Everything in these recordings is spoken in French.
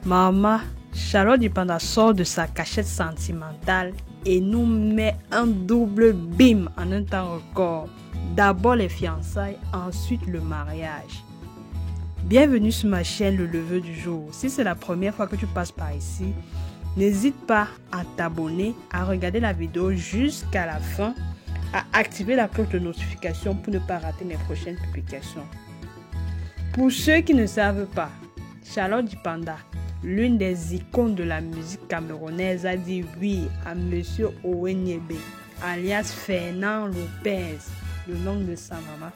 Maman, Charlotte Dupanda sort de sa cachette sentimentale et nous met un double bim en un temps record. D'abord les fiançailles, ensuite le mariage. Bienvenue sur ma chaîne Le Lever du Jour. Si c'est la première fois que tu passes par ici, n'hésite pas à t'abonner, à regarder la vidéo jusqu'à la fin, à activer la cloche de notification pour ne pas rater mes prochaines publications. Pour ceux qui ne savent pas, Charlotte Dupanda, l'une des icônes de la musique camerounaise, a dit oui à Monsieur Owenyebe, alias Fernand Lopez, le nom de sa maman.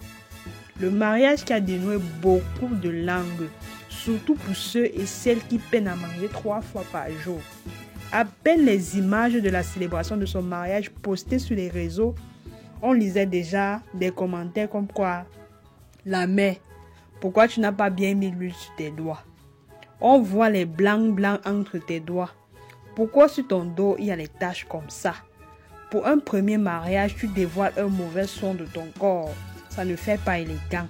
Le mariage qui a dénoué beaucoup de langues, surtout pour ceux et celles qui peinent à manger 3 fois par jour. À peine les images de la célébration de son mariage postées sur les réseaux, on lisait déjà des commentaires comme quoi « La mère, pourquoi tu n'as pas bien mis l'huile sur tes doigts? On voit les blancs entre tes doigts. Pourquoi sur ton dos il y a les taches comme ça? Pour un premier mariage, tu dévoiles un mauvais son de ton corps. Ça ne fait pas élégant. »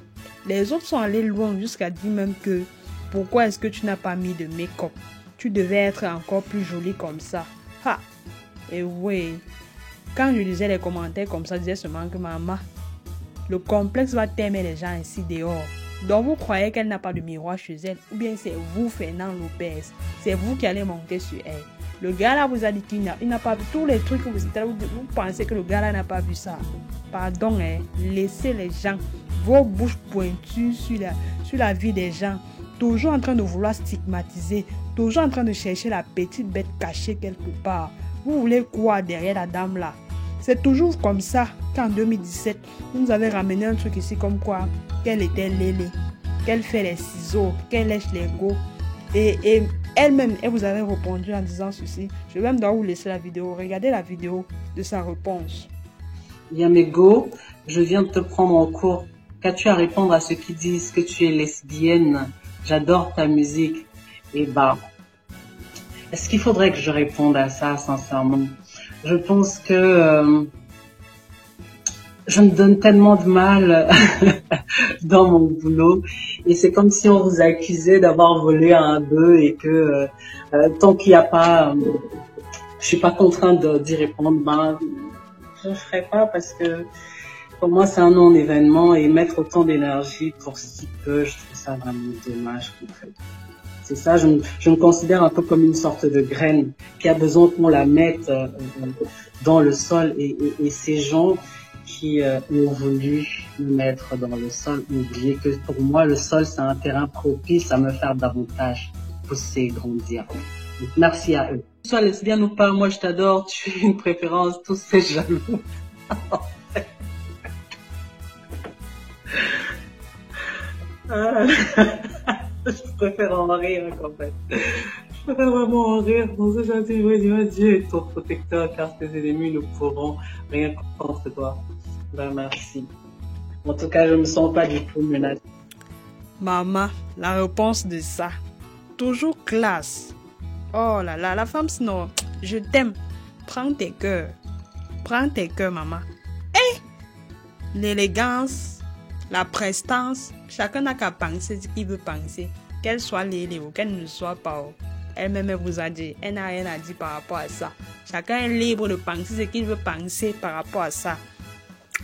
Les autres sont allés loin jusqu'à dire même que pourquoi est-ce que tu n'as pas mis de make-up? Tu devais être encore plus jolie comme ça. Ha! Et oui, quand je lisais les commentaires comme ça, je disais seulement que maman, le complexe va t'aimer les gens ici dehors. Donc vous croyez qu'elle n'a pas de miroir chez elle? Ou bien c'est vous, Fernand Lopez, c'est vous qui allez monter sur elle. Le gars là vous a dit qu'il n'a pas vu tous les trucs que vous pensez que le gars là n'a pas vu ça. Pardon, laissez les gens, vos bouches pointues sur la vie des gens, toujours en train de vouloir stigmatiser, toujours en train de chercher la petite bête cachée quelque part. Vous voulez quoi derrière la dame là? C'est toujours comme ça qu'en 2017, vous nous avez ramené un truc ici comme quoi qu'elle était lélé, qu'elle fait les ciseaux, qu'elle lèche les go. Et elle-même, elle vous avait répondu en disant ceci. Je vais même devoir vous laisser la vidéo. Regardez la vidéo de sa réponse. Bien, mes go, je viens de te prendre en cours. Qu'as-tu à répondre à ceux qui disent que tu es lesbienne? J'adore ta musique. Et bah, est-ce qu'il faudrait que je réponde à ça, sincèrement? Je pense que je me donne tellement de mal dans mon boulot. Et c'est comme si on vous accusait d'avoir volé un bœuf et que tant qu'il n'y a pas... je suis pas contrainte d'y répondre. Ben, je ne ferai pas parce que pour moi, c'est un non-événement et mettre autant d'énergie pour si peu, je trouve ça vraiment dommage. En fait. C'est ça, je me considère un peu comme une sorte de graine qui a besoin qu'on la mette dans le sol et ces gens qui ont voulu me mettre dans le sol ont oublié que pour moi, le sol, c'est un terrain propice à me faire davantage pousser et grandir. Donc, merci à eux. Que tu sois lesbienne ou pas, moi je t'adore, tu es une préférence, tous ces jaloux. Je préfère en rire en fait. Je préfère vraiment en rire. Dans ce genre de Dieu est ton protecteur car tes ennemis ne pourront rien contre toi. Ben merci. En tout cas, je me sens pas du tout menacée. Maman, la réponse de ça. Toujours classe. Oh là là, la femme sinon, je t'aime. Prends tes cœurs. Prends tes cœurs, maman. Et l'élégance, la prestance, chacun n'a qu'à penser ce qu'il veut penser. Qu'elle soit lélé ou qu'elle ne soit pas. Elle-même, elle vous a dit, elle n'a rien à dire par rapport à ça. Chacun est libre de penser ce qu'il veut penser par rapport à ça.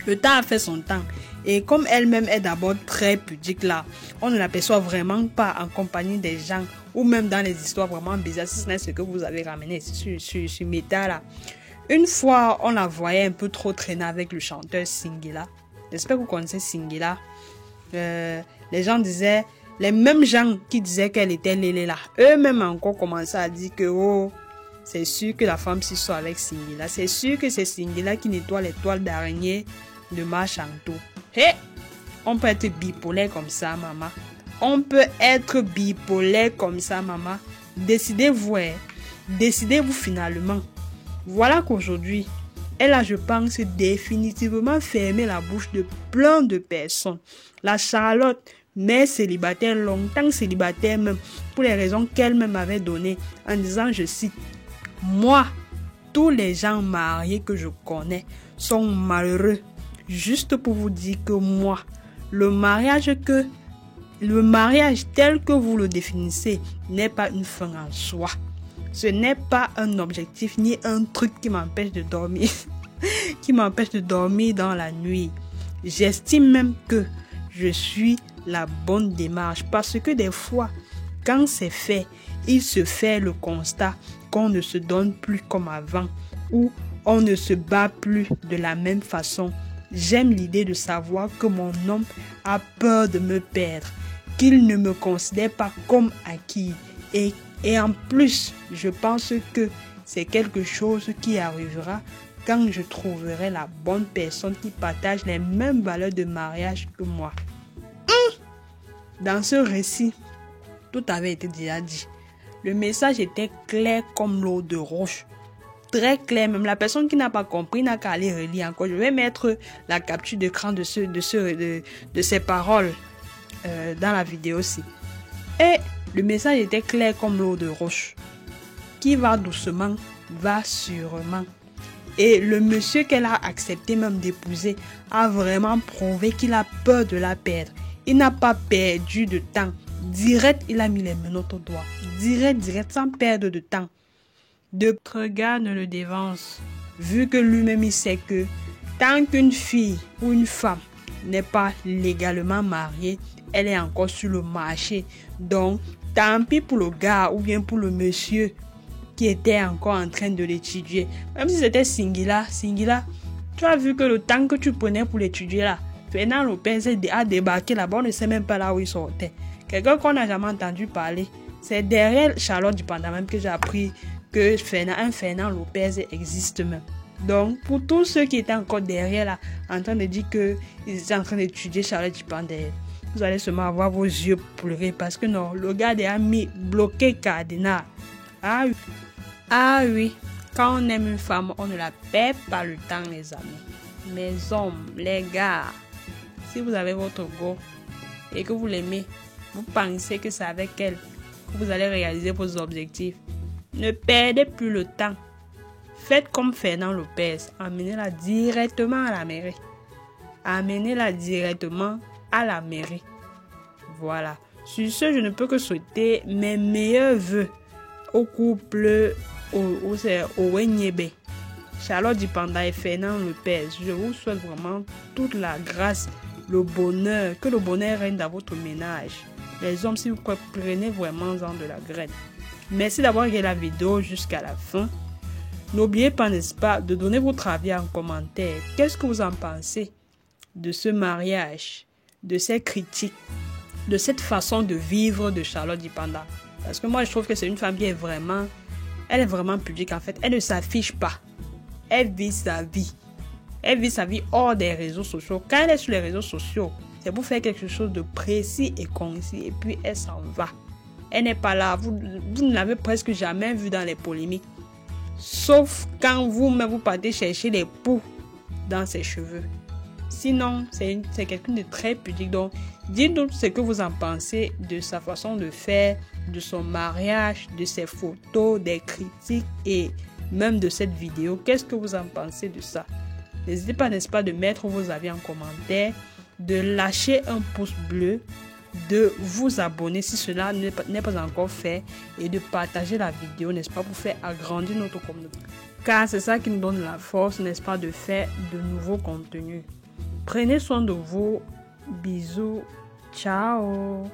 Le temps a fait son temps. Et comme elle-même est d'abord très pudique là, on ne l'aperçoit vraiment pas en compagnie des gens ou même dans les histoires vraiment bizarres, si ce n'est ce que vous avez ramené sur Meta là. Une fois, on la voyait un peu trop traîner avec le chanteur Singila. J'espère que vous connaissez Singila. Les gens disaient, les mêmes gens qui disaient qu'elle était lélé là, eux-mêmes encore commençaient à dire que oh, c'est sûr que la femme s'y sort avec Singila. C'est sûr que c'est Singila qui nettoie les toiles d'araignée de Marchanto. Hé, on peut être bipolaire comme ça, maman. On peut être bipolaire comme ça, maman. Décidez-vous, décidez-vous finalement. Voilà qu'aujourd'hui, elle a, je pense, définitivement fermé la bouche de plein de personnes. La Charlotte, mère célibataire, longtemps célibataire même, pour les raisons qu'elle-même avait données, en disant, je cite, « Moi, tous les gens mariés que je connais sont malheureux. Juste pour vous dire que moi, le mariage que le mariage tel que vous le définissez n'est pas une fin en soi. Ce n'est pas un objectif ni un truc qui m'empêche de dormir, qui m'empêche de dormir dans la nuit. J'estime même que je suis la bonne démarche parce que des fois, quand c'est fait, il se fait le constat qu'on ne se donne plus comme avant ou on ne se bat plus de la même façon. J'aime l'idée de savoir que mon homme a peur de me perdre, qu'il ne me considère pas comme acquis. Et en plus, je pense que c'est quelque chose qui arrivera quand je trouverai la bonne personne qui partage les mêmes valeurs de mariage que moi. Dans ce récit, tout avait été déjà dit. Le message était clair comme l'eau de roche. Très clair, même la personne qui n'a pas compris n'a qu'à aller relire encore. Je vais mettre la capture d'écran de ces paroles dans la vidéo aussi. Et le message était clair comme l'eau de roche. Qui va doucement, va sûrement. Et le monsieur qu'elle a accepté même d'épouser a vraiment prouvé qu'il a peur de la perdre. Il n'a pas perdu de temps. Direct, il a mis les menottes au doigt. Direct, sans perdre de temps. De regard ne le dévance, vu que lui-même il sait que tant qu'une fille ou une femme n'est pas légalement mariée, elle est encore sur le marché. Donc, tant pis pour le gars ou bien pour le monsieur qui était encore en train de l'étudier. Même si c'était Singila, tu as vu que le temps que tu prenais pour l'étudier là, Fernand Lopez a débarqué là-bas, on ne sait même pas là où il sortait. Quelqu'un qu'on n'a jamais entendu parler. C'est derrière Charlotte Dupanda même que j'ai appris que un Fernand Lopez existe même. Donc, pour tous ceux qui étaient encore derrière là, en train de dire qu'ils étaient en train d'étudier Charlotte Dupanda, vous allez seulement avoir vos yeux pleurer parce que non, le gars a mis bloqué Cardinal. Ah oui, quand on aime une femme, on ne la perd pas le temps, les amis. Mes hommes, les gars, si vous avez votre go et que vous l'aimez, vous pensez que c'est avec elle que vous allez réaliser vos objectifs. Ne perdez plus le temps. Faites comme Fernand Lopez. Amenez-la directement à la mairie. Amenez-la directement à la mairie. Voilà. Sur ce, je ne peux que souhaiter mes meilleurs vœux au couple au Wenyebe. Charlotte Dupanda et Fernand Lopez. Je vous souhaite vraiment toute la grâce, le bonheur. Que le bonheur règne dans votre ménage. Les hommes, si vous prenez vraiment en de la graine. Merci d'avoir regardé la vidéo jusqu'à la fin. N'oubliez pas, n'est-ce pas, de donner votre avis en commentaire. Qu'est-ce que vous en pensez de ce mariage, de ces critiques, de cette façon de vivre de Charlotte Dupanda? Parce que moi, je trouve que c'est une femme qui est vraiment... Elle est vraiment publique en fait. Elle ne s'affiche pas. Elle vit sa vie. Elle vit sa vie hors des réseaux sociaux. Quand elle est sur les réseaux sociaux, c'est pour faire quelque chose de précis et concis. Et puis, elle s'en va. Elle n'est pas là. Vous ne l'avez presque jamais vue dans les polémiques. Sauf quand vous-même vous partez chercher les poux dans ses cheveux. Sinon, c'est quelqu'un de très pudique. Donc, dites-nous ce que vous en pensez de sa façon de faire, de son mariage, de ses photos, des critiques et même de cette vidéo. Qu'est-ce que vous en pensez de ça? N'hésitez pas, n'est-ce pas, de mettre vos avis en commentaire, de lâcher un pouce bleu, de vous abonner si cela n'est pas encore fait et de partager la vidéo, n'est-ce pas, pour faire agrandir notre communauté. Car c'est ça qui nous donne la force, n'est-ce pas, de faire de nouveaux contenus. Prenez soin de vous. Bisous. Ciao.